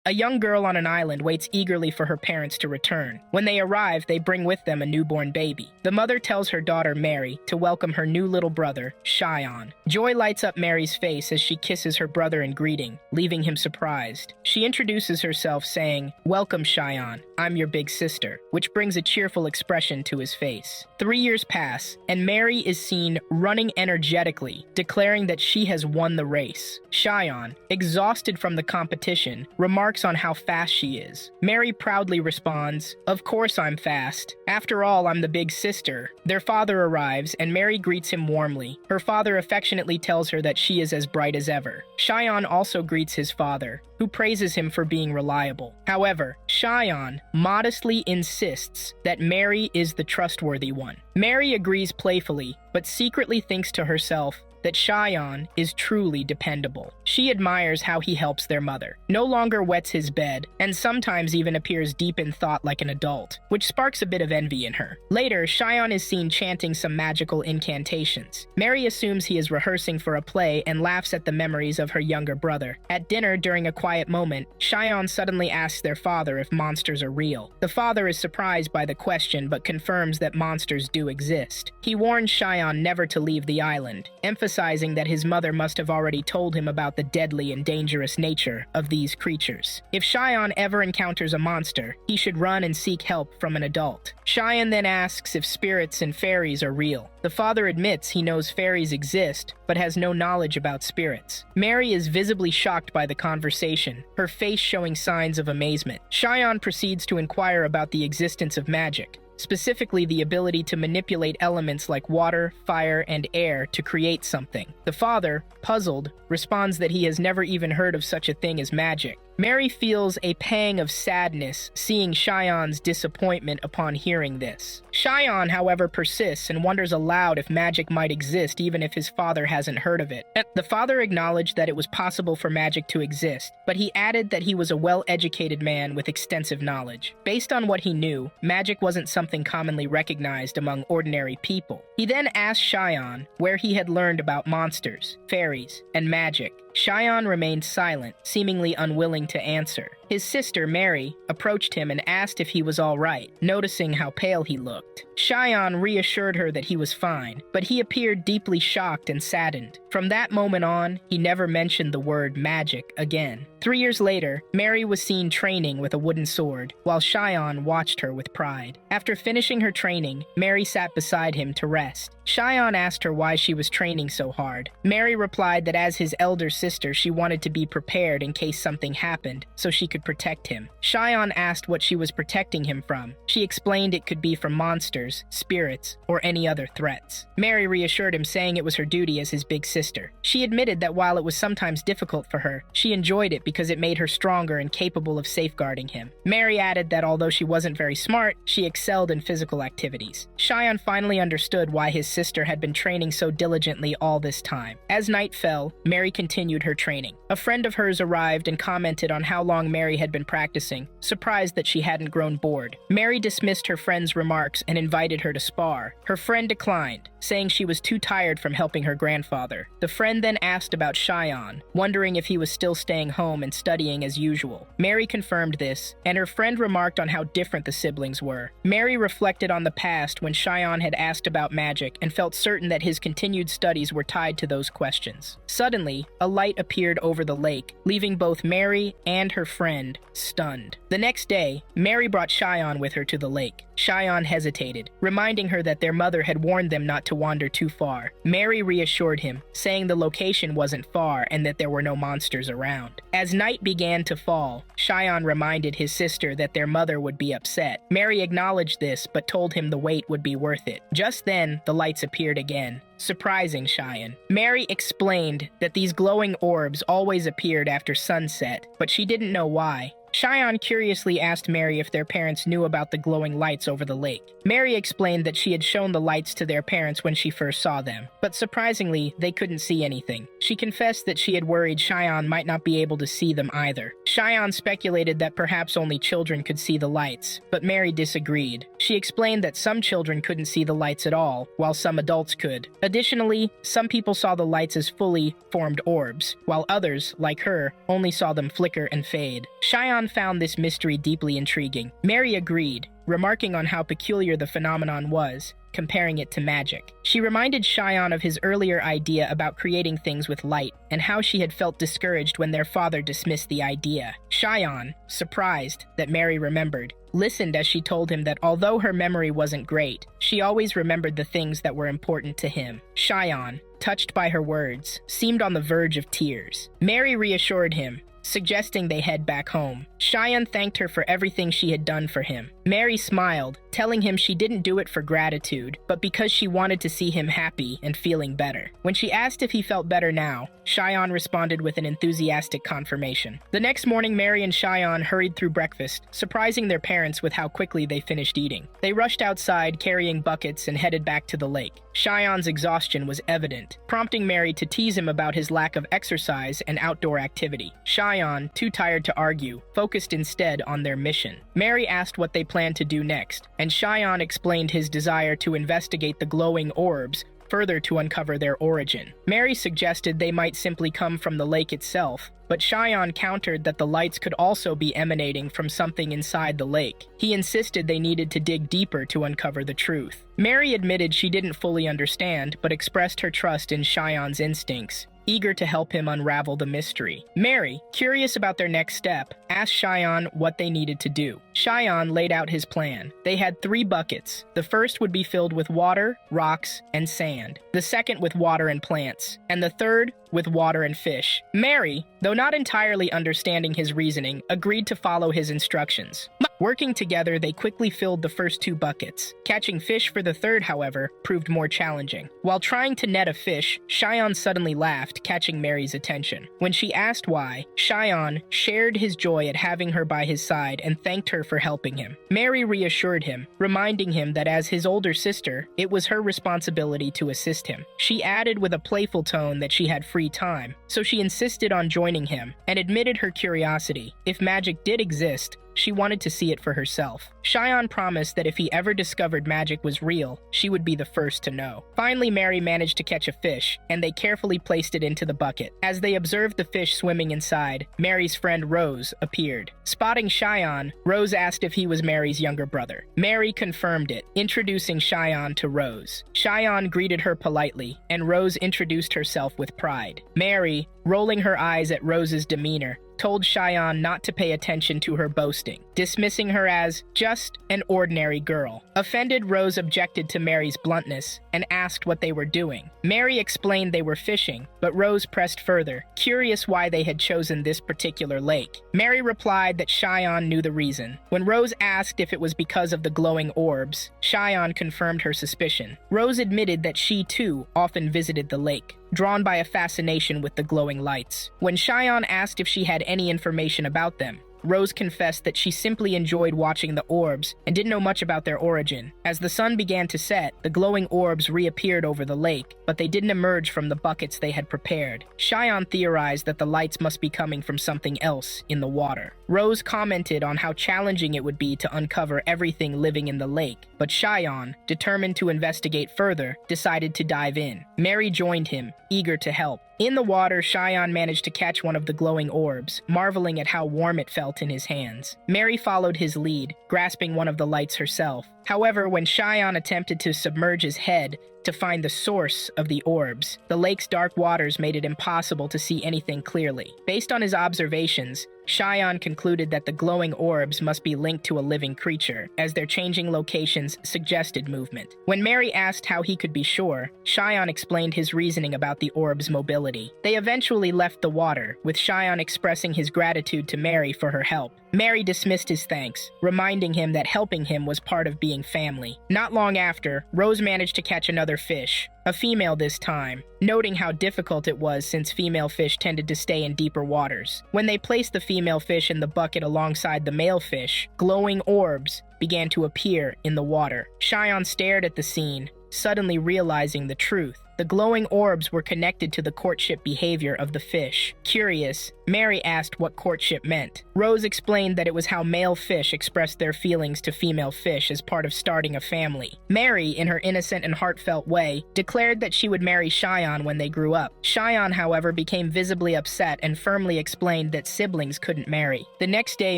A young girl on an island waits eagerly for her parents to return. When they arrive, they bring with them a newborn baby. The mother tells her daughter Mary to welcome her new little brother, Shion. Joy lights up Mary's face as she kisses her brother in greeting, leaving him surprised. She introduces herself saying, "Welcome, Shion. I'm your big sister," which brings a cheerful expression to his face. 3 years pass, and Mary is seen running energetically, declaring that she has won the race. Shion, exhausted from the competition, remarks on how fast she is. Mary proudly responds, "Of course I'm fast. After all, I'm the big sister." Their father arrives, and Mary greets him warmly. Her father affectionately tells her that she is as bright as ever. Shion also greets his father, who praises him for being reliable. However, Shion modestly insists that Mary is the trustworthy one. Mary agrees playfully, but secretly thinks to herself that Shion is truly dependable. She admires how he helps their mother, no longer wets his bed, and sometimes even appears deep in thought like an adult, which sparks a bit of envy in her. Later, Shion is seen chanting some magical incantations. Mary assumes he is rehearsing for a play and laughs at the memories of her younger brother. At dinner, during a quiet moment, Shion suddenly asks their father if monsters are real. The father is surprised by the question but confirms that monsters do exist. He warns Shion never to leave the island, emphasizing that his mother must have already told him about the deadly and dangerous nature of these creatures. If Shion ever encounters a monster, he should run and seek help from an adult. Shion then asks if spirits and fairies are real. The father admits he knows fairies exist, but has no knowledge about spirits. Mary is visibly shocked by the conversation, her face showing signs of amazement. Shion proceeds to inquire about the existence of magic, specifically the ability to manipulate elements like water, fire, and air to create something. The father, puzzled, responds that he has never even heard of such a thing as magic. Mary feels a pang of sadness seeing Shion's disappointment upon hearing this. Shion, however, persists and wonders aloud if magic might exist even if his father hasn't heard of it. The father acknowledged that it was possible for magic to exist, but he added that he was a well-educated man with extensive knowledge. Based on what he knew, magic wasn't something commonly recognized among ordinary people. He then asked Shion where he had learned about monsters, fairies, and magic. Shion remained silent, seemingly unwilling to answer. His sister, Mary, approached him and asked if he was all right, noticing how pale he looked. Shion reassured her that he was fine, but he appeared deeply shocked and saddened. From that moment on, he never mentioned the word magic again. 3 years later, Mary was seen training with a wooden sword, while Shion watched her with pride. After finishing her training, Mary sat beside him to rest. Shion asked her why she was training so hard. Mary replied that as his elder sister, she wanted to be prepared in case something happened, so she could protect him. Shion asked what she was protecting him from. She explained it could be from monsters, spirits, or any other threats. Mary reassured him, saying it was her duty as his big sister. She admitted that while it was sometimes difficult for her, she enjoyed it because it made her stronger and capable of safeguarding him. Mary added that although she wasn't very smart, she excelled in physical activities. Shion finally understood why his sister had been training so diligently all this time. As night fell, Mary continued her training. A friend of hers arrived and commented on how long Mary had been practicing, surprised that she hadn't grown bored. Mary dismissed her friend's remarks and invited her to spar. Her friend declined, saying she was too tired from helping her grandfather. The friend then asked about Shion, wondering if he was still staying home and studying as usual. Mary confirmed this, and her friend remarked on how different the siblings were. Mary reflected on the past when Shion had asked about magic and felt certain that his continued studies were tied to those questions. Suddenly, a light appeared over the lake, leaving both Mary and her friend stunned. The next day, Mary brought Shion with her to the lake. Shion hesitated, reminding her that their mother had warned them not to wander too far. Mary reassured him, saying the location wasn't far and that there were no monsters around. As night began to fall, Shion reminded his sister that their mother would be upset. Mary acknowledged this, but told him the wait would be worth it. Just then, the lights appeared again, surprising Shion. Mary explained that these glowing orbs always appeared after sunset, but she didn't know why. Cheyenne curiously asked Mary if their parents knew about the glowing lights over the lake. Mary explained that she had shown the lights to their parents when she first saw them, but surprisingly, they couldn't see anything. She confessed that she had worried Cheyenne might not be able to see them either. Cheyenne speculated that perhaps only children could see the lights, but Mary disagreed. She explained that some children couldn't see the lights at all, while some adults could. Additionally, some people saw the lights as fully formed orbs, while others, like her, only saw them flicker and fade. Cheyenne found this mystery deeply intriguing. Mary agreed, remarking on how peculiar the phenomenon was, comparing it to magic. She reminded Cheyenne of his earlier idea about creating things with light, and how she had felt discouraged when their father dismissed the idea. Cheyenne, surprised that Mary remembered, listened as she told him that although her memory wasn't great, she always remembered the things that were important to him. Cheyenne, touched by her words, seemed on the verge of tears. Mary reassured him, suggesting they head back home. Cheyenne thanked her for everything she had done for him. Mary smiled, telling him she didn't do it for gratitude, but because she wanted to see him happy and feeling better. When she asked if he felt better now, Cheyenne responded with an enthusiastic confirmation. The next morning, Mary and Cheyenne hurried through breakfast, surprising their parents with how quickly they finished eating. They rushed outside, carrying buckets, and headed back to the lake. Cheyenne's exhaustion was evident, prompting Mary to tease him about his lack of exercise and outdoor activity. Cheyenne, too tired to argue, focused instead on their mission. Mary asked what they planned to do next, and Cheyenne explained his desire to investigate the glowing orbs further to uncover their origin. Mary suggested they might simply come from the lake itself, but Cheyenne countered that the lights could also be emanating from something inside the lake. He insisted they needed to dig deeper to uncover the truth. Mary admitted she didn't fully understand, but expressed her trust in Cheyenne's instincts, eager to help him unravel the mystery. Mary, curious about their next step, asked Cheyenne what they needed to do. Cheyenne laid out his plan. They had 3 buckets. The first would be filled with water, rocks, and sand. The second with water and plants. And the third with water and fish. Mary, though not entirely understanding his reasoning, agreed to follow his instructions. Working together, they quickly filled the first 2 buckets. Catching fish for the third, however, proved more challenging. While trying to net a fish, Cheyenne suddenly laughed, catching Mary's attention. When she asked why, Cheyenne shared his joy at having her by his side and thanked her for helping him. Mary reassured him, reminding him that as his older sister, it was her responsibility to assist him. She added with a playful tone that she had free time, so she insisted on joining him and admitted her curiosity. If magic did exist, she wanted to see it for herself. Cheyenne promised that if he ever discovered magic was real, she would be the first to know. Finally, Mary managed to catch a fish, and they carefully placed it into the bucket. As they observed the fish swimming inside, Mary's friend Rose appeared. Spotting Cheyenne, Rose asked if he was Mary's younger brother. Mary confirmed it, introducing Cheyenne to Rose. Cheyenne greeted her politely, and Rose introduced herself with pride. Mary, rolling her eyes at Rose's demeanor, told Cheyenne not to pay attention to her boasting, dismissing her as just an ordinary girl. Offended, Rose objected to Mary's bluntness and asked what they were doing. Mary explained they were fishing, but Rose pressed further, curious why they had chosen this particular lake. Mary replied that Cheyenne knew the reason. When Rose asked if it was because of the glowing orbs, Cheyenne confirmed her suspicion. Rose admitted that she too often visited the lake, drawn by a fascination with the glowing lights. When Cheyenne asked if she had any information about them, Rose confessed that she simply enjoyed watching the orbs and didn't know much about their origin. As the sun began to set, the glowing orbs reappeared over the lake, but they didn't emerge from the buckets they had prepared. Cheyenne theorized that the lights must be coming from something else in the water. Rose commented on how challenging it would be to uncover everything living in the lake, but Cheyenne, determined to investigate further, decided to dive in. Mary joined him, eager to help. In the water, Cheyenne managed to catch one of the glowing orbs, marveling at how warm it felt in his hands. Mary followed his lead, grasping one of the lights herself. However, when Cheyenne attempted to submerge his head to find the source of the orbs, the lake's dark waters made it impossible to see anything clearly. Based on his observations, Cheyenne concluded that the glowing orbs must be linked to a living creature, as their changing locations suggested movement. When Mary asked how he could be sure, Cheyenne explained his reasoning about the orbs' mobility. They eventually left the water, with Cheyenne expressing his gratitude to Mary for her help. Mary dismissed his thanks, reminding him that helping him was part of being family. Not long after, Rose managed to catch another fish, a female this time, noting how difficult it was since female fish tended to stay in deeper waters. When they placed the female fish in the bucket alongside the male fish, glowing orbs began to appear in the water. Shion stared at the scene, suddenly realizing the truth. The glowing orbs were connected to the courtship behavior of the fish. Curious, Mary asked what courtship meant. Rose explained that it was how male fish expressed their feelings to female fish as part of starting a family. Mary, in her innocent and heartfelt way, declared that she would marry Shion when they grew up. Shion, however, became visibly upset and firmly explained that siblings couldn't marry. The next day,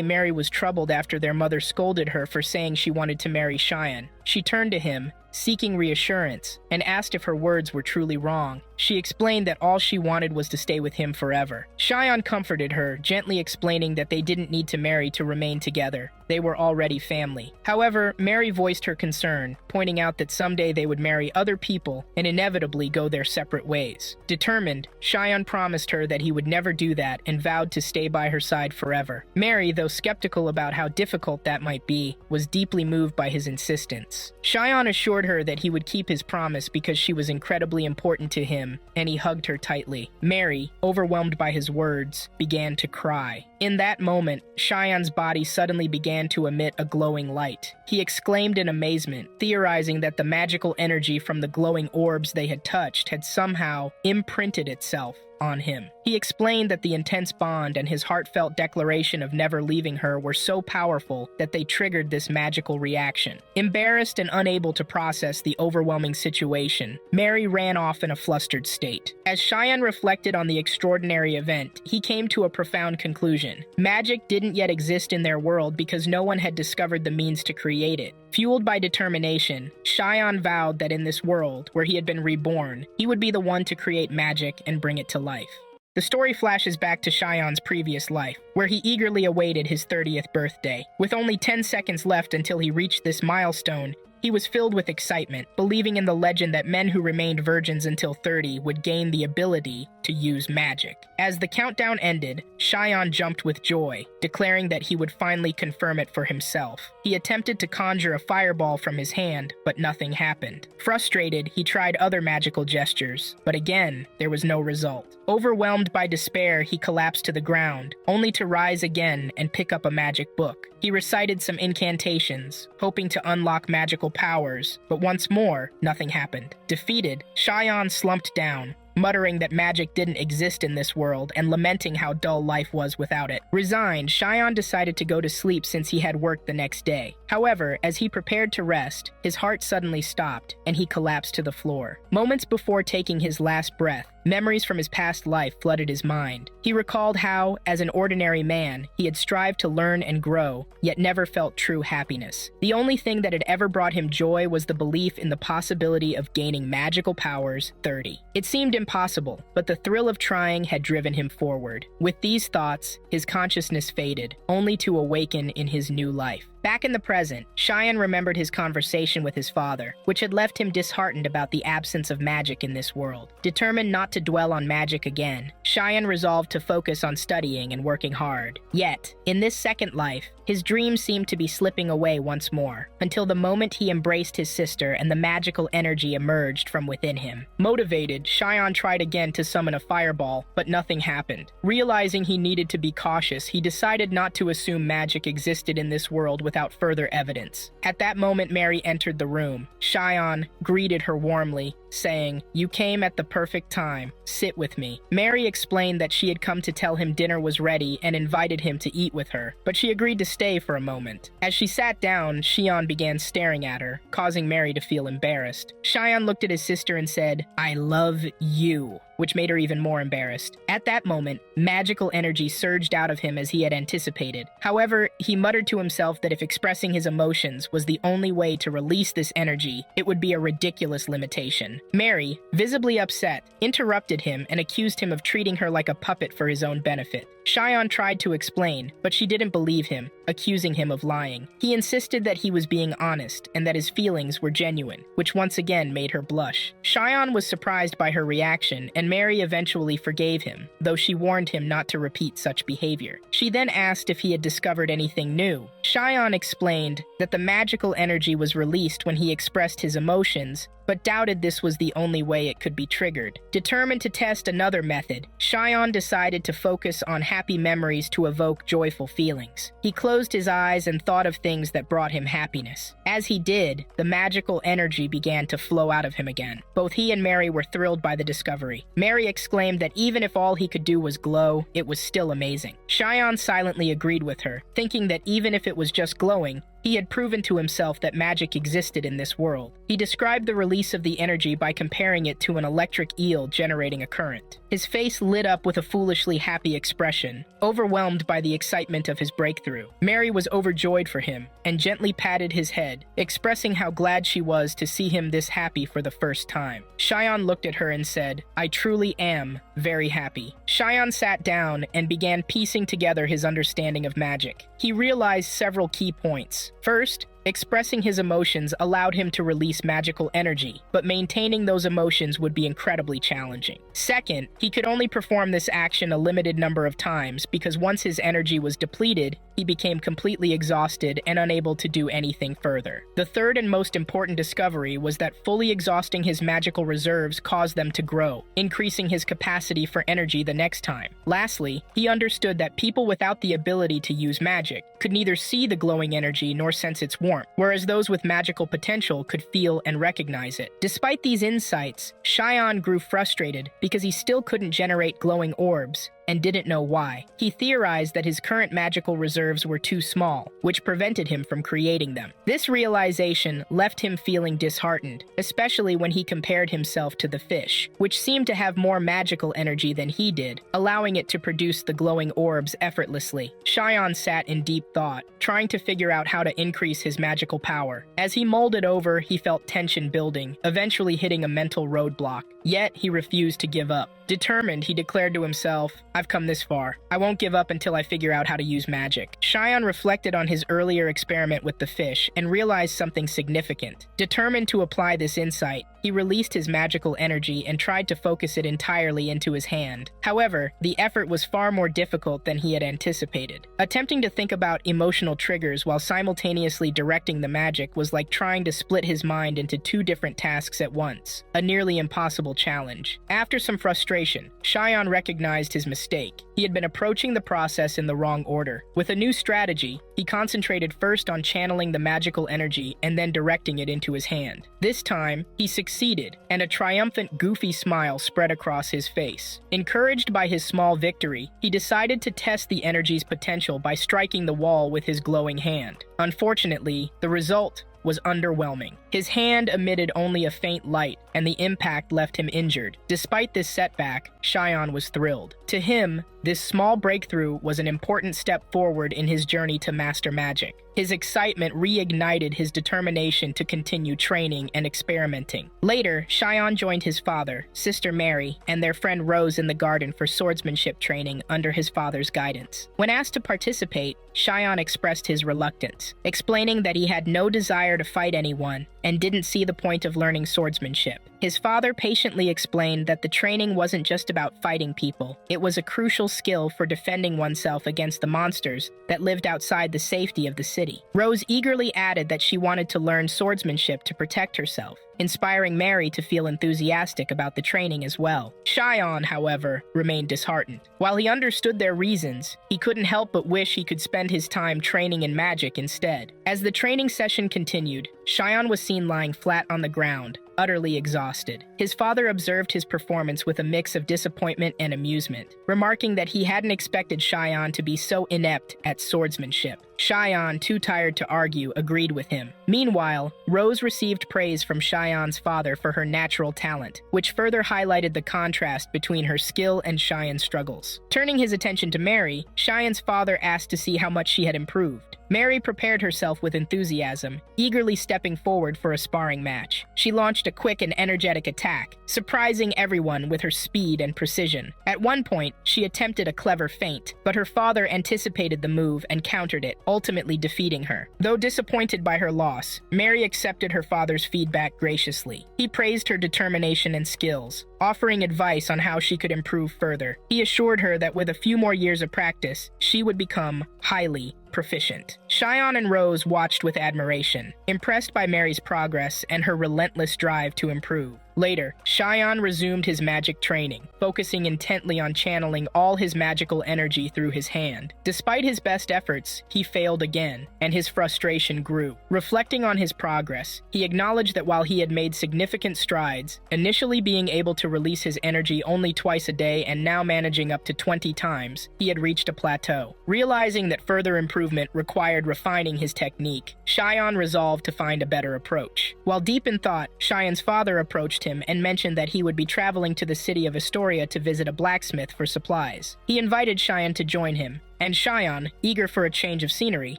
Mary was troubled after their mother scolded her for saying she wanted to marry Shion. She turned to him, seeking reassurance, and asked if her words were truly wrong. She explained that all she wanted was to stay with him forever. Shion comforted her, gently explaining that they didn't need to marry to remain together. They were already family. However, Mary voiced her concern, pointing out that someday they would marry other people and inevitably go their separate ways. Determined, Shion promised her that he would never do that and vowed to stay by her side forever. Mary, though skeptical about how difficult that might be, was deeply moved by his insistence. Shion assured her that he would keep his promise because she was incredibly important to him, and he hugged her tightly. Mary, overwhelmed by his words, began to cry. In that moment, Shion's body suddenly began to emit a glowing light. He exclaimed in amazement, theorizing that the magical energy from the glowing orbs they had touched had somehow imprinted itself on him. He explained that the intense bond and his heartfelt declaration of never leaving her were so powerful that they triggered this magical reaction. Embarrassed and unable to process the overwhelming situation, Mary ran off in a flustered state. As Shion reflected on the extraordinary event, he came to a profound conclusion. Magic didn't yet exist in their world because no one had discovered the means to create it. Fueled by determination, Shion vowed that in this world, where he had been reborn, he would be the one to create magic and bring it to life. The story flashes back to Shion's previous life, where he eagerly awaited his 30th birthday. With only 10 seconds left until he reached this milestone, he was filled with excitement, believing in the legend that men who remained virgins until 30 would gain the ability to use magic. As the countdown ended, Shion jumped with joy, declaring that he would finally confirm it for himself. He attempted to conjure a fireball from his hand, but nothing happened. Frustrated, he tried other magical gestures, but again, there was no result. Overwhelmed by despair, he collapsed to the ground, only to rise again and pick up a magic book. He recited some incantations, hoping to unlock magical powers, but once more, nothing happened. Defeated, Shion slumped down, muttering that magic didn't exist in this world and lamenting how dull life was without it. Resigned, Shion decided to go to sleep since he had work the next day. However, as he prepared to rest, his heart suddenly stopped and he collapsed to the floor. Moments before taking his last breath, memories from his past life flooded his mind. He recalled how, as an ordinary man, he had strived to learn and grow, yet never felt true happiness. The only thing that had ever brought him joy was the belief in the possibility of gaining magical powers 30. It seemed impossible, but the thrill of trying had driven him forward. With these thoughts, his consciousness faded, only to awaken in his new life. Back in the present, Shion remembered his conversation with his father, which had left him disheartened about the absence of magic in this world. Determined not to dwell on magic again, Shion resolved to focus on studying and working hard. Yet, in this second life, his dreams seemed to be slipping away once more, until the moment he embraced his sister and the magical energy emerged from within him. Motivated, Shion tried again to summon a fireball, but nothing happened. Realizing he needed to be cautious, he decided not to assume magic existed in this world without further evidence. At that moment, Mary entered the room. Shion greeted her warmly, saying, "You came at the perfect time. Sit with me." Mary explained that she had come to tell him dinner was ready and invited him to eat with her, but she agreed to stay for a moment. As she sat down, Shion began staring at her, causing Mary to feel embarrassed. Shion looked at his sister and said, "I love you," which made her even more embarrassed. At that moment, magical energy surged out of him as he had anticipated. However, he muttered to himself that if expressing his emotions was the only way to release this energy, it would be a ridiculous limitation. Mary, visibly upset, interrupted him and accused him of treating her like a puppet for his own benefit. Shion tried to explain, but she didn't believe him, accusing him of lying. He insisted that he was being honest and that his feelings were genuine, which once again made her blush. Shion was surprised by her reaction, and Mary eventually forgave him, though she warned him not to repeat such behavior. She then asked if he had discovered anything new. Shion explained that the magical energy was released when he expressed his emotions, but doubted this was the only way it could be triggered. Determined to test another method, Shion decided to focus on happy memories to evoke joyful feelings. He closed his eyes and thought of things that brought him happiness. As he did, the magical energy began to flow out of him again. Both he and Mary were thrilled by the discovery. Mary exclaimed that even if all he could do was glow, it was still amazing. Shion silently agreed with her, thinking that even if it was just glowing, he had proven to himself that magic existed in this world. He described the release of the energy by comparing it to an electric eel generating a current. His face lit up with a foolishly happy expression, overwhelmed by the excitement of his breakthrough. Mary was overjoyed for him and gently patted his head, expressing how glad she was to see him this happy for the first time. Shion looked at her and said, "I truly am very happy." Shion sat down and began piecing together his understanding of magic. He realized several key points. First, expressing his emotions allowed him to release magical energy, but maintaining those emotions would be incredibly challenging. Second, he could only perform this action a limited number of times because once his energy was depleted, he became completely exhausted and unable to do anything further. The third and most important discovery was that fully exhausting his magical reserves caused them to grow, increasing his capacity for energy the next time. Lastly, he understood that people without the ability to use magic could neither see the glowing energy nor sense its warmth, whereas those with magical potential could feel and recognize it. Despite these insights, Shion grew frustrated because he still couldn't generate glowing orbs and didn't know why. He theorized that his current magical reserves were too small, which prevented him from creating them. This realization left him feeling disheartened, especially when he compared himself to the fish, which seemed to have more magical energy than he did, allowing it to produce the glowing orbs effortlessly. Shion sat in deep thought, trying to figure out how to increase his magical power. As he mulled it over, he felt tension building, eventually hitting a mental roadblock. Yet, he refused to give up. Determined, he declared to himself, "I've come this far. I won't give up until I figure out how to use magic." Shion reflected on his earlier experiment with the fish and realized something significant. Determined to apply this insight, he released his magical energy and tried to focus it entirely into his hand. However, the effort was far more difficult than he had anticipated. Attempting to think about emotional triggers while simultaneously directing the magic was like trying to split his mind into two different tasks at once, a nearly impossible challenge. After some frustration, Shion recognized his mistake. He had been approaching the process in the wrong order. With a new strategy, he concentrated first on channeling the magical energy and then directing it into his hand. This time, he succeeded, and a triumphant, goofy smile spread across his face. Encouraged by his small victory, he decided to test the energy's potential by striking the wall with his glowing hand. Unfortunately, the result was underwhelming. His hand emitted only a faint light, and the impact left him injured. Despite this setback, Shion was thrilled. To him, this small breakthrough was an important step forward in his journey to master magic. His excitement reignited his determination to continue training and experimenting. Later, Shion joined his father, sister Mary, and their friend Rose in the garden for swordsmanship training under his father's guidance. When asked to participate, Shion expressed his reluctance, explaining that he had no desire to fight anyone and didn't see the point of learning swordsmanship. His father patiently explained that the training wasn't just about fighting people. It was a crucial skill for defending oneself against the monsters that lived outside the safety of the city. Rose eagerly added that she wanted to learn swordsmanship to protect herself, inspiring Mary to feel enthusiastic about the training as well. Shion, however, remained disheartened. While he understood their reasons, he couldn't help but wish he could spend his time training in magic instead. As the training session continued, Shion was seen lying flat on the ground, utterly exhausted. His father observed his performance with a mix of disappointment and amusement, remarking that he hadn't expected Shion to be so inept at swordsmanship. Shion, too tired to argue, agreed with him. Meanwhile, Rose received praise from Shion's father for her natural talent, which further highlighted the contrast between her skill and Shion's struggles. Turning his attention to Mary, Shion's father asked to see how much she had improved. Mary prepared herself with enthusiasm, eagerly stepping forward for a sparring match. She launched a quick and energetic attack, surprising everyone with her speed and precision. At one point, she attempted a clever feint, but her father anticipated the move and countered it, ultimately defeating her. Though disappointed by her loss, Mary accepted her father's feedback graciously. He praised her determination and skills, offering advice on how she could improve further. He assured her that with a few more years of practice, she would become highly proficient. Shion and Rose watched with admiration, impressed by Mary's progress and her relentless drive to improve. Later, Shion resumed his magic training, focusing intently on channeling all his magical energy through his hand. Despite his best efforts, he failed again, and his frustration grew. Reflecting on his progress, he acknowledged that while he had made significant strides, initially being able to release his energy only twice a day and now managing up to 20 times, he had reached a plateau. Realizing that further improvement required refining his technique, Shion resolved to find a better approach. While deep in thought, Shion's father approached him and mentioned that he would be traveling to the city of Astoria to visit a blacksmith for supplies. He invited Shion to join him, and Shion, eager for a change of scenery,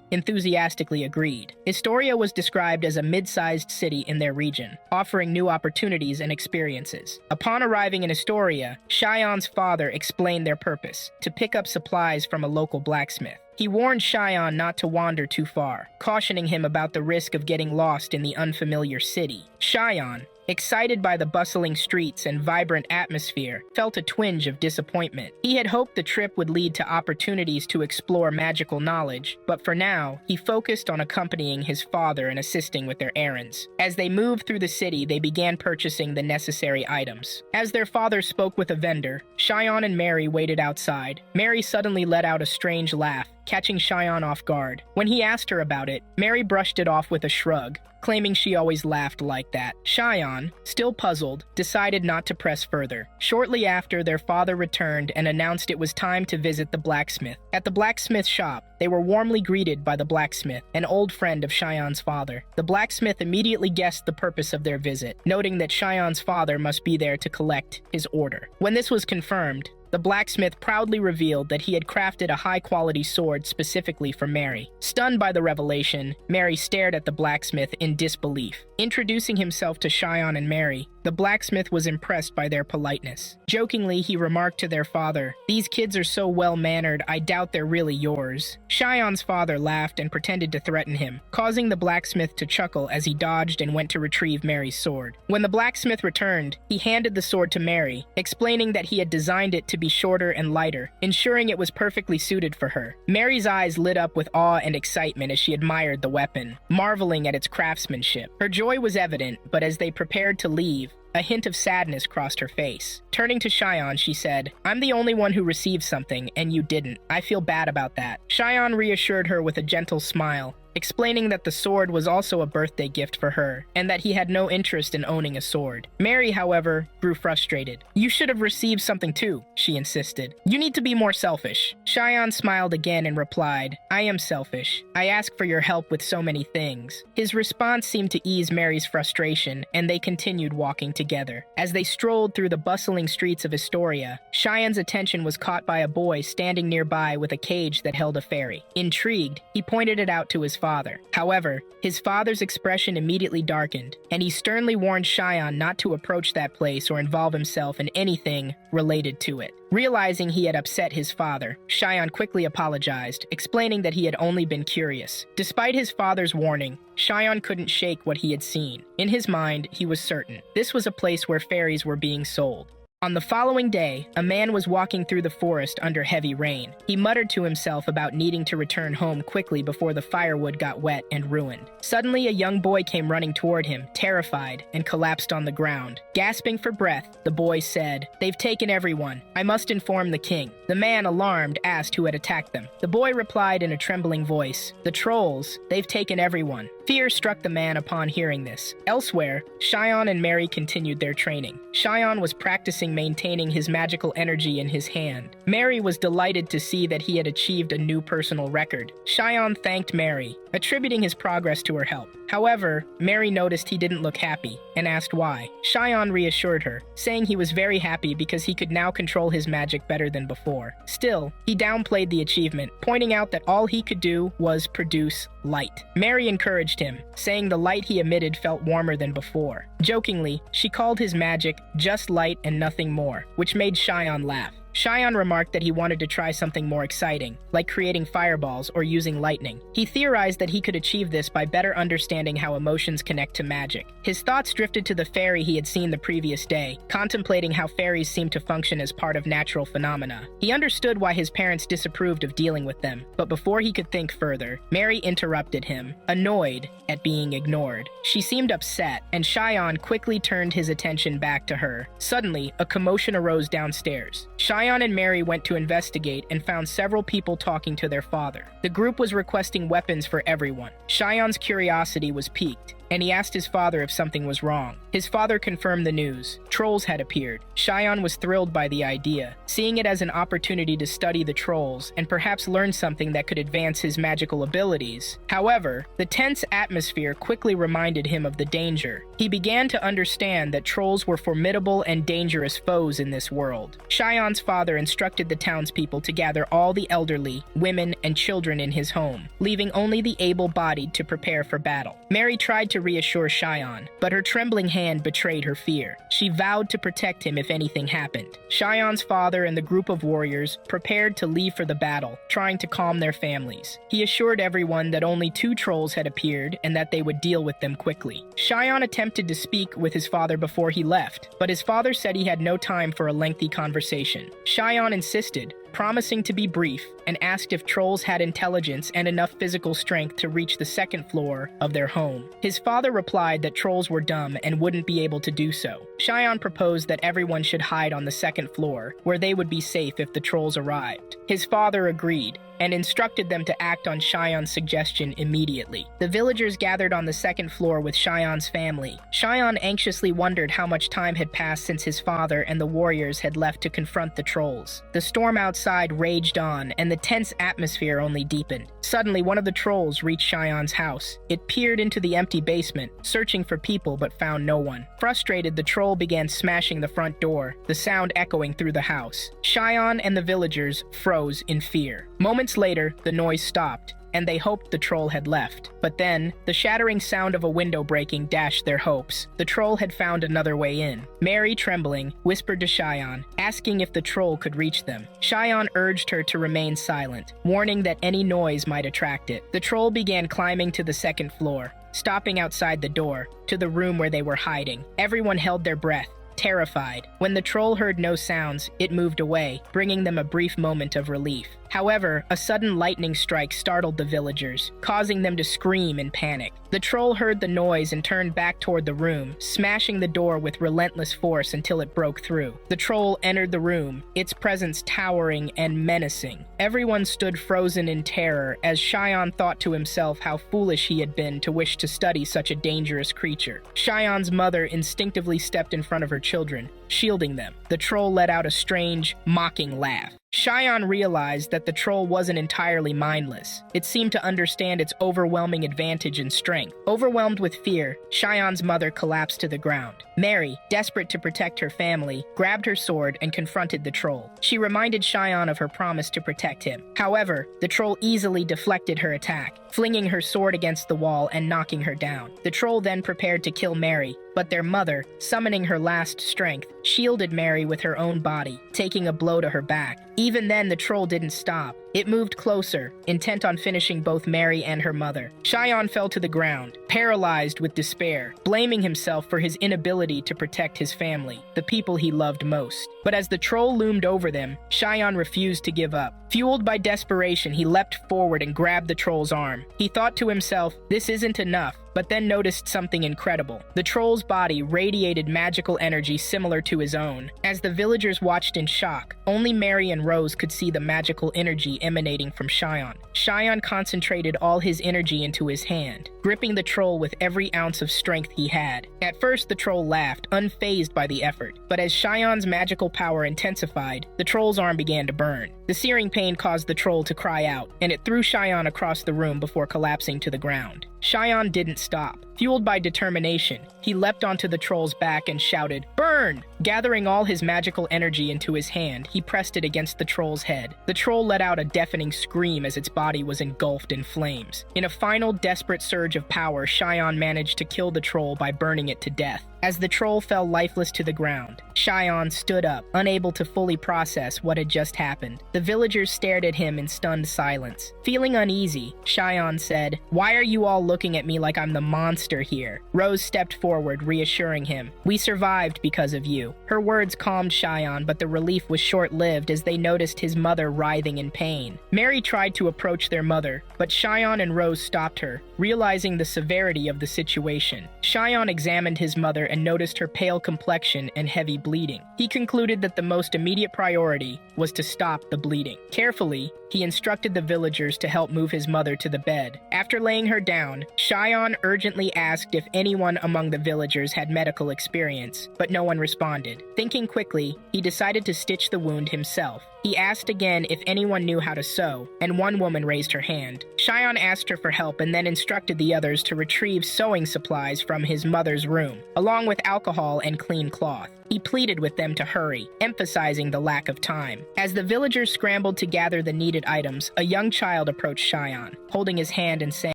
enthusiastically agreed. Astoria was described as a mid-sized city in their region, offering new opportunities and experiences. Upon arriving in Astoria, Shion's father explained their purpose: to pick up supplies from a local blacksmith. He warned Shion not to wander too far, cautioning him about the risk of getting lost in the unfamiliar city. Shion, excited by the bustling streets and vibrant atmosphere, felt a twinge of disappointment. He had hoped the trip would lead to opportunities to explore magical knowledge, but for now, he focused on accompanying his father and assisting with their errands. As they moved through the city, they began purchasing the necessary items. As their father spoke with a vendor, Shion and Mary waited outside. Mary suddenly let out a strange laugh, catching Shion off guard. When he asked her about it, Mary brushed it off with a shrug, claiming she always laughed like that. Shion, still puzzled, decided not to press further. Shortly after, their father returned and announced it was time to visit the blacksmith. At the blacksmith shop, they were warmly greeted by the blacksmith, an old friend of Shion's father. The blacksmith immediately guessed the purpose of their visit, noting that Shion's father must be there to collect his order. When this was confirmed, the blacksmith proudly revealed that he had crafted a high-quality sword specifically for Mary. Stunned by the revelation, Mary stared at the blacksmith in disbelief. Introducing himself to Shion and Mary, the blacksmith was impressed by their politeness. Jokingly, he remarked to their father, "These kids are so well-mannered, I doubt they're really yours." Shion's father laughed and pretended to threaten him, causing the blacksmith to chuckle as he dodged and went to retrieve Mary's sword. When the blacksmith returned, he handed the sword to Mary, explaining that he had designed it to be shorter and lighter, ensuring it was perfectly suited for her. Mary's eyes lit up with awe and excitement as she admired the weapon, marveling at its craftsmanship. Her joy was evident, but as they prepared to leave, a hint of sadness crossed her face. Turning to Shion, she said, "I'm the only one who received something, and you didn't. I feel bad about that." Shion reassured her with a gentle smile, explaining that the sword was also a birthday gift for her, and that he had no interest in owning a sword. Mary, however, grew frustrated. "You should have received something too," she insisted. "You need to be more selfish." Shion smiled again and replied, "I am selfish. I ask for your help with so many things." His response seemed to ease Mary's frustration, and they continued walking together. As they strolled through the bustling streets of Astoria, Shion's attention was caught by a boy standing nearby with a cage that held a fairy. Intrigued, he pointed it out to his father. However, his father's expression immediately darkened, and he sternly warned Shion not to approach that place or involve himself in anything related to it. Realizing he had upset his father, Shion quickly apologized, explaining that he had only been curious. Despite his father's warning, Shion couldn't shake what he had seen. In his mind, he was certain this was a place where fairies were being sold. On the following day, a man was walking through the forest under heavy rain. He muttered to himself about needing to return home quickly before the firewood got wet and ruined. Suddenly, a young boy came running toward him, terrified, and collapsed on the ground. Gasping for breath, the boy said, "They've taken everyone. I must inform the king." The man, alarmed, asked who had attacked them. The boy replied in a trembling voice, "The trolls. They've taken everyone." Fear struck the man upon hearing this. Elsewhere, Shion and Mary continued their training. Shion was practicing maintaining his magical energy in his hand. Mary was delighted to see that he had achieved a new personal record. Shion thanked Mary, attributing his progress to her help. However, Mary noticed he didn't look happy and asked why. Shion reassured her, saying he was very happy because he could now control his magic better than before. Still, he downplayed the achievement, pointing out that all he could do was produce light. Mary encouraged him, saying the light he emitted felt warmer than before. Jokingly, she called his magic just light and nothing more, which made Shion laugh. Shion remarked that he wanted to try something more exciting, like creating fireballs or using lightning. He theorized that he could achieve this by better understanding how emotions connect to magic. His thoughts drifted to the fairy he had seen the previous day, contemplating how fairies seem to function as part of natural phenomena. He understood why his parents disapproved of dealing with them, but before he could think further, Mary interrupted him, annoyed at being ignored. She seemed upset, and Shion quickly turned his attention back to her. Suddenly, a commotion arose downstairs. Shion and Mary went to investigate and found several people talking to their father. The group was requesting weapons for everyone. Shion's curiosity was piqued, and he asked his father if something was wrong. His father confirmed the news. Trolls had appeared. Shion was thrilled by the idea, seeing it as an opportunity to study the trolls and perhaps learn something that could advance his magical abilities. However, the tense atmosphere quickly reminded him of the danger. He began to understand that trolls were formidable and dangerous foes in this world. Shion's father instructed the townspeople to gather all the elderly, women, and children in his home, leaving only the able-bodied to prepare for battle. Mary tried to reassure Shion, but her trembling hand betrayed her fear. She vowed to protect him if anything happened. Shion's father and the group of warriors prepared to leave for the battle, trying to calm their families. He assured everyone that only 2 trolls had appeared and that they would deal with them quickly. Shion attempted to speak with his father before he left, but his father said he had no time for a lengthy conversation. Shion insisted, promising to be brief, and asked if trolls had intelligence and enough physical strength to reach the 2nd floor of their home. His father replied that trolls were dumb and wouldn't be able to do so. Shion proposed that everyone should hide on the 2nd floor, where they would be safe if the trolls arrived. His father agreed, and instructed them to act on Shion's suggestion immediately. The villagers gathered on the 2nd floor with Shion's family. Shion anxiously wondered how much time had passed since his father and the warriors had left to confront the trolls. The storm outside raged on, and the tense atmosphere only deepened. Suddenly, one of the trolls reached Shion's house. It peered into the empty basement, searching for people but found no one. Frustrated, the troll began smashing the front door, the sound echoing through the house. Shion and the villagers froze in fear. Moments later, the noise stopped, and they hoped the troll had left. But then, the shattering sound of a window breaking dashed their hopes. The troll had found another way in. Mary, trembling, whispered to Shion, asking if the troll could reach them. Shion urged her to remain silent, warning that any noise might attract it. The troll began climbing to the 2nd floor, stopping outside the door, to the room where they were hiding. Everyone held their breath, terrified. When the troll heard no sounds, it moved away, bringing them a brief moment of relief. However, a sudden lightning strike startled the villagers, causing them to scream in panic. The troll heard the noise and turned back toward the room, smashing the door with relentless force until it broke through. The troll entered the room, its presence towering and menacing. Everyone stood frozen in terror as Shion thought to himself how foolish he had been to wish to study such a dangerous creature. Shion's mother instinctively stepped in front of her children, shielding them. The troll let out a strange, mocking laugh. Shion realized that the troll wasn't entirely mindless. It seemed to understand its overwhelming advantage and strength. Overwhelmed with fear, Shion's mother collapsed to the ground. Mary, desperate to protect her family, grabbed her sword and confronted the troll. She reminded Shion of her promise to protect him. However, the troll easily deflected her attack, flinging her sword against the wall and knocking her down. The troll then prepared to kill Mary, but their mother, summoning her last strength, shielded Mary with her own body, taking a blow to her back. Even then, the troll didn't stop. It moved closer, intent on finishing both Mary and her mother. Shion fell to the ground, paralyzed with despair, blaming himself for his inability to protect his family, the people he loved most. But as the troll loomed over them, Shion refused to give up. Fueled by desperation, he leapt forward and grabbed the troll's arm. He thought to himself, this isn't enough, but then noticed something incredible. The troll's body radiated magical energy similar to his own. As the villagers watched in shock, only Mary and Rose could see the magical energy emanating from Shion. Shion concentrated all his energy into his hand, gripping the troll with every ounce of strength he had. At first, the troll laughed, unfazed by the effort, but as Shion's magical power intensified, the troll's arm began to burn. The searing pain caused the troll to cry out, and it threw Shion across the room before collapsing to the ground. Shion didn't stop. Fueled by determination, he leapt onto the troll's back and shouted, "Burn!" Gathering all his magical energy into his hand, he pressed it against the troll's head. The troll let out a deafening scream as its body was engulfed in flames. In a final desperate surge of power, Shion managed to kill the troll by burning it to death. As the troll fell lifeless to the ground, Cheyenne stood up, unable to fully process what had just happened. The villagers stared at him in stunned silence. Feeling uneasy, Cheyenne said, "Why are you all looking at me like I'm the monster here?" Rose stepped forward, reassuring him, "We survived because of you." Her words calmed Cheyenne, but the relief was short-lived as they noticed his mother writhing in pain. Mary tried to approach their mother, but Cheyenne and Rose stopped her, realizing the severity of the situation. Cheyenne examined his mother and noticed her pale complexion and heavy bleeding. He concluded that the most immediate priority was to stop the bleeding. Carefully, he instructed the villagers to help move his mother to the bed. After laying her down, Cheyenne urgently asked if anyone among the villagers had medical experience, but no one responded. Thinking quickly, he decided to stitch the wound himself. He asked again if anyone knew how to sew, and one woman raised her hand. Cheyenne asked her for help and then instructed the others to retrieve sewing supplies from his mother's room, along with alcohol and clean cloth. He pleaded with them to hurry, emphasizing the lack of time. As the villagers scrambled to gather the needed items, a young child approached Cheyenne, holding his hand and saying,